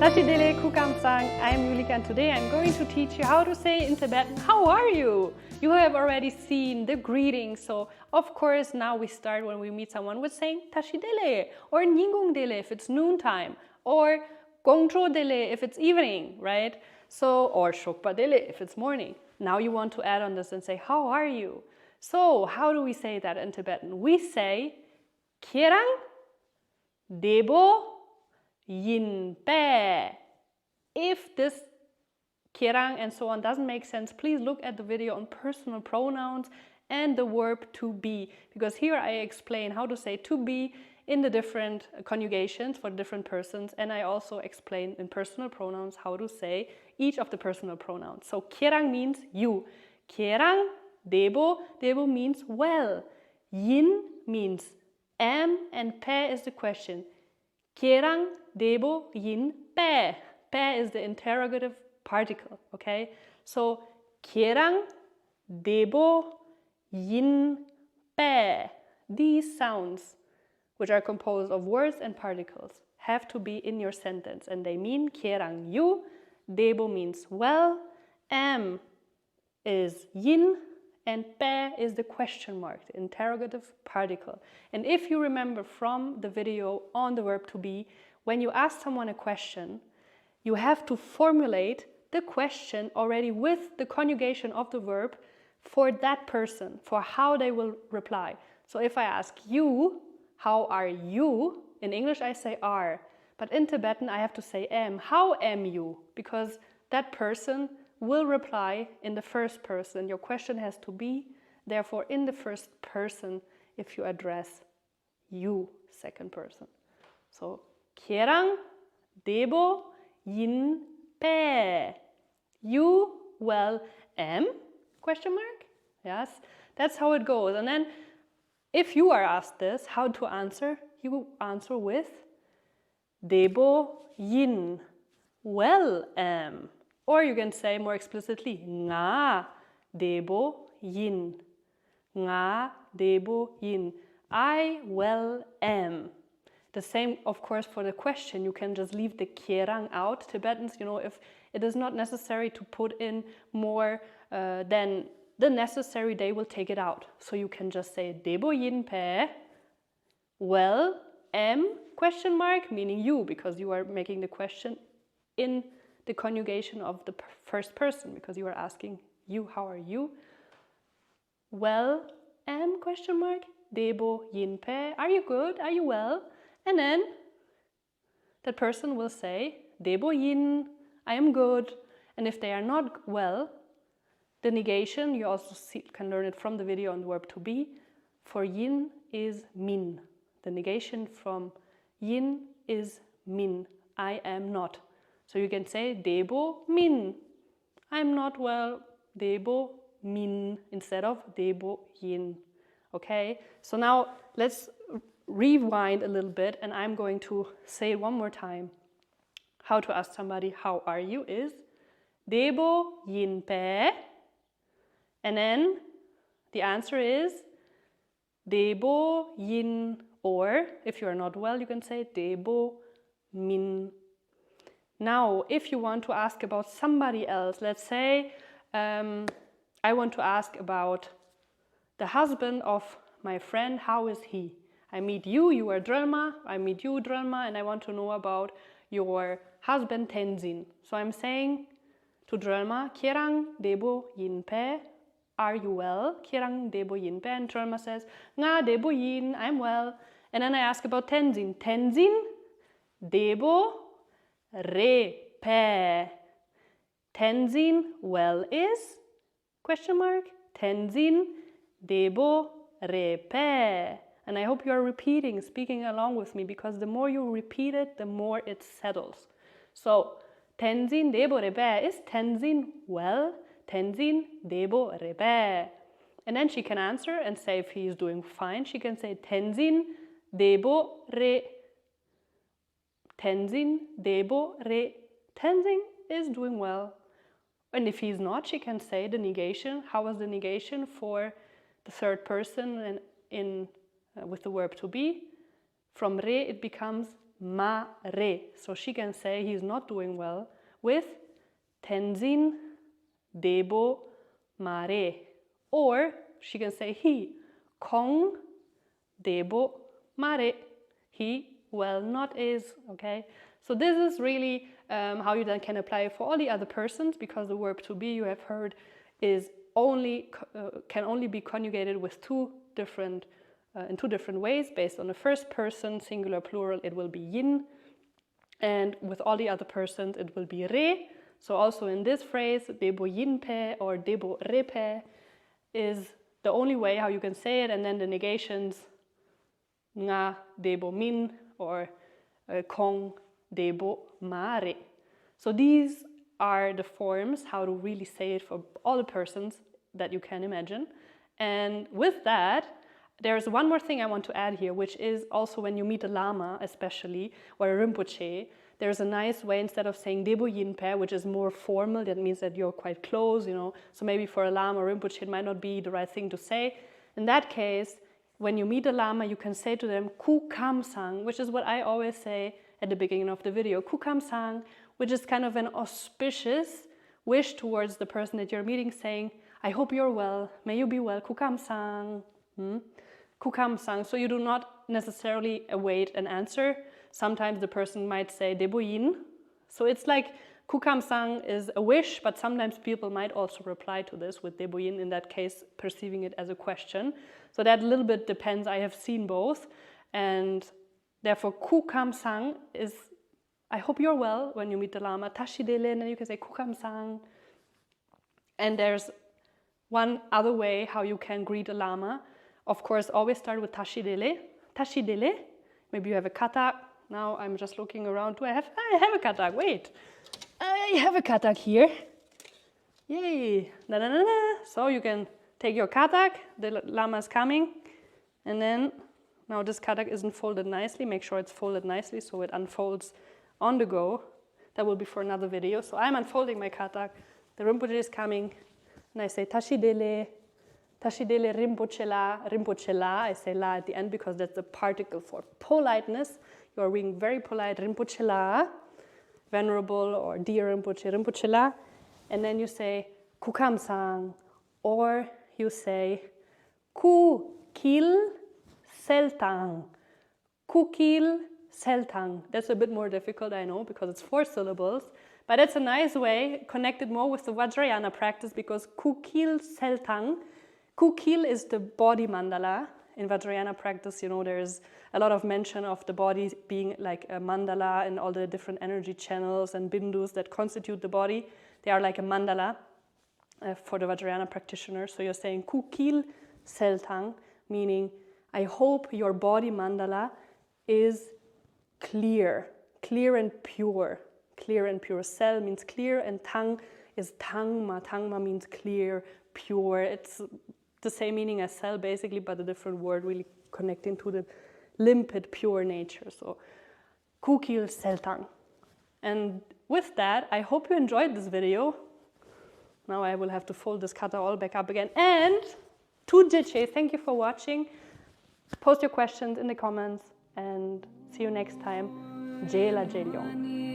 Tachidele Kukamsang, I'm Yulika and today I'm going to teach you how to say in Tibetan, how are you? You have already seen the greeting, so of course now we start when we meet someone with saying Tachidele or Nyingung Dele if it's noontime or Gongzhou Dele if it's evening, right? So, or Shokpa Dele if it's morning. Now you want to add on this and say, how are you? So, how do we say that in Tibetan? We say Kierang Debo Yin Pe. If this Kierang and so on doesn't make sense, please look at the video on personal pronouns and the verb to be, because here I explain how to say to be in the different conjugations for different persons, and I also explain in personal pronouns how to say each of the personal pronouns. So Kierang means you. Kierang Debo, Debo means well. Yin means am, and Pe is the question. Kierang Debo Yin Pe. Pe is the interrogative particle, okay? So Kierang Debo Yin Pe. These sounds, which are composed of words and particles, have to be in your sentence, and they mean Kierang you, Debo means well, am is yin, and Pe is the question mark, the interrogative particle. And if you remember from the video on the verb to be, when you ask someone a question, you have to formulate the question already with the conjugation of the verb for that person, for how they will reply. So if I ask you, how are you? In English I say are, but in Tibetan I have to say am. How am you? Because that person will reply in the first person. Your question has to be, therefore, in the first person if you address you, second person. So, Kierang Debo Yin Pe. You, well, am? Question mark? Yes, that's how it goes. And then, if you are asked this, how to answer, you will answer with Debo Yin, well, am. Or you can say more explicitly, Nga Debo Yin. Nga Debo Yin. I well am. The same, of course, for the question. You can just leave the Kierang out. Tibetans, if it is not necessary to put in more than the necessary, they will take it out. So you can just say Debo Yin Pe, well, am, question mark, meaning you, because you are making the question in the conjugation of the first person, because you are asking you, how are you? Well, am, question mark, Debo Yin Pe, are you good? Are you well? And then that person will say, Debo Yin, I am good. And if they are not well, the negation, you also can learn it from the video on the verb to be, for yin is min. The negation from yin is min, I am not. So you can say Debo Min. I'm not well. Debo Min instead of Debo Yin. Okay? So now let's rewind a little bit and I'm going to say it one more time. How to ask somebody, how are you, is Debo Yin Pe. And then the answer is Debo Yin, or if you are not well, you can say Debo Min. Now, if you want to ask about somebody else, let's say I want to ask about the husband of my friend, how is he? I meet you, you are Drelma, I meet you, Drelma, and I want to know about your husband, Tenzin. So I'm saying to Drelma, Kierang Debo Yin Pe, are you well? Kierang Debo Yin Pe, and Drelma says, Nga Debo Yin, I'm well. And then I ask about Tenzin. Tenzin Debo Re Pe. Tenzin well is? Question mark. Tenzin Debo Re Pe. And I hope you are repeating, speaking along with me, because the more you repeat it, the more it settles. So, Tenzin Debo Re Pe is Tenzin well? Tenzin Debo Re Pe. And then she can answer and say if he is doing fine. She can say Tenzin Debo Re. Tenzin Debo Re. Tenzin is doing well. And if he's not, she can say the negation. How was the negation for the third person and with the verb to be? From Re it becomes mare. So she can say he's not doing well with tenzin debo mare. Or she can say he kong debo mare. He well not is, okay? So this is really how you then can apply it for all the other persons, because the verb to be, you have heard, is can only be conjugated with in two different ways. Based on the first person, singular, plural, it will be yin, and with all the other persons, it will be re. So also in this phrase, debo yin pe or debo re pe is the only way how you can say it, and then the negations, nga debo min or kong debo mare. So these are the forms how to really say it for all the persons that you can imagine. And with that, there's one more thing I want to add here, which is also when you meet a Lama, especially, or a Rinpoche, there's a nice way, instead of saying Debo Yinpe, which is more formal, that means that you're quite close, so maybe for a Lama or Rinpoche it might not be the right thing to say. In that case, when you meet a Lama, you can say to them Ku Kam Sang, which is what I always say at the beginning of the video. Ku Kam Sang, which is kind of an auspicious wish towards the person that you're meeting, saying, I hope you're well, may you be well, Ku Kam Sang. Ku Kam Sang. So you do not necessarily await an answer. Sometimes the person might say Debo Yin. So it's like Ku Kam Sang is a wish, but sometimes people might also reply to this with Debo Yin, in that case perceiving it as a question. So that a little bit depends. I have seen both, and therefore Ku Kam Sang is I hope you're well when you meet the Lama. Tashi Dele, and then you can say Ku Kam Sang. And there's one other way how you can greet a Lama. Of course, always start with Tashi Dele. Tashi Dele. Maybe you have a katak. Now I'm just looking around. I have a katak. Wait. I have a katak here. Yay. Na, na, na, na. So you can take your katak. The Lama is coming. And then, now this katak isn't folded nicely. Make sure it's folded nicely so it unfolds on the go. That will be for another video. So I'm unfolding my katak. The Rinpoche is coming. And I say Tashi Dele. Tashi Dele Rinpoche La. Rinpoche La. I say La at the end because that's the particle for politeness. You are being very polite. Rinpoche La. Venerable or dear Rinpoche. Rinpoche La. And then you say Ku Kam Sang. Or you say Ku Kil Seltang. Ku Kil Seltang. That's a bit more difficult, I know, because it's 4 syllables. But it's a nice way, connected more with the Vajrayana practice, because Ku Kil Seltang. Ku Kil is the body mandala. In Vajrayana practice, there's a lot of mention of the body being like a mandala and all the different energy channels and bindus that constitute the body. They are like a mandala for the Vajrayana practitioner. So you're saying Ku Kil Seltang, meaning I hope your body mandala is clear and pure. Clear and pure. Sel means clear, and tang is tangma. Tangma means clear, pure. It's the same meaning as cell basically, but a different word, really connecting to the limpid, pure nature. So, Ku Kil Seltang. And with that, I hope you enjoyed this video. Now I will have to fold this kata all back up again. And to Jiche, thank you for watching. Post your questions in the comments, and see you next time. Jela Jelyong.